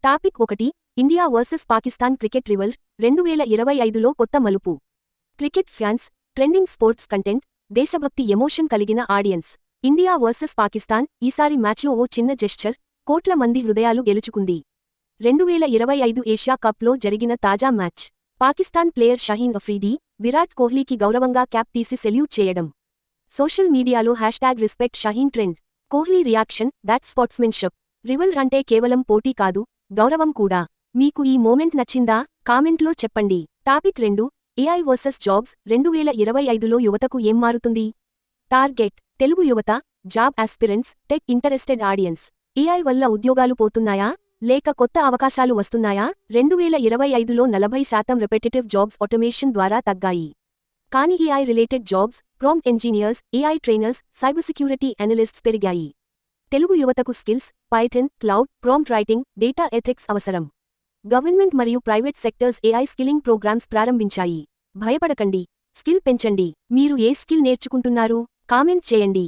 Topic 1 India versus Pakistan cricket rival 2025లో కొత్త మలుపు. Cricket fans, trending sports content, దేశభక్తి ఎమోషన్ కలిగిన ఆడియన్స్. ఇండియా వర్సెస్ పాకిస్తాన్ ఈసారి మ్యాచ్లో ఓ చిన్న జెస్చర్ కోట్ల మంది హృదయాలు గెలుచుకుంది. 2025 ఏషియా కప్లో జరిగిన తాజా మ్యాచ్. పాకిస్తాన్ ప్లేయర్ షహీన్ అఫ్రీదీ, విరాట్ కోహ్లీకి గౌరవంగా క్యాప్ తీసి సెల్యూట్ చేయడం. సోషల్ మీడియాలో #respect Shaheen trend. Kohli reaction, that's sportsmanship. Rival అంటే కేవలం పోటీ కాదు, గౌరవం కూడా. మీకు ఈ మోమెంట్ నచ్చిందా? కామెంట్లో చెప్పండి. టాపిక్ 2 ఏఐ వర్సెస్ జాబ్స్ 2025లో యువతకు ఏం మారుతుంది? టార్గెట్ తెలుగు యువత, job aspirants, tech interested audience. AI వల్ల ఉద్యోగాలు పోతున్నాయా? లేక కొత్త అవకాశాలు వస్తున్నాయా? 2025లో 40% రెపెటిటివ్ జాబ్స్ ఆటోమేషన్ ద్వారా తగ్గాయి. కానీ AI related jobs, prompt engineers, AI trainers, cyber security analysts పెరిగాయి. తెలుగు యువతకు skills, python, cloud, prompt writing, data ethics అవసరం. గవర్నమెంట్ మరియు private sectors AI skilling programs ప్రారంభించాయి. భయపడకండి, స్కిల్ పెంచండి. మీరు ఏ స్కిల్ నేర్చుకుంటున్నారు? కామెంట్ చేయండి.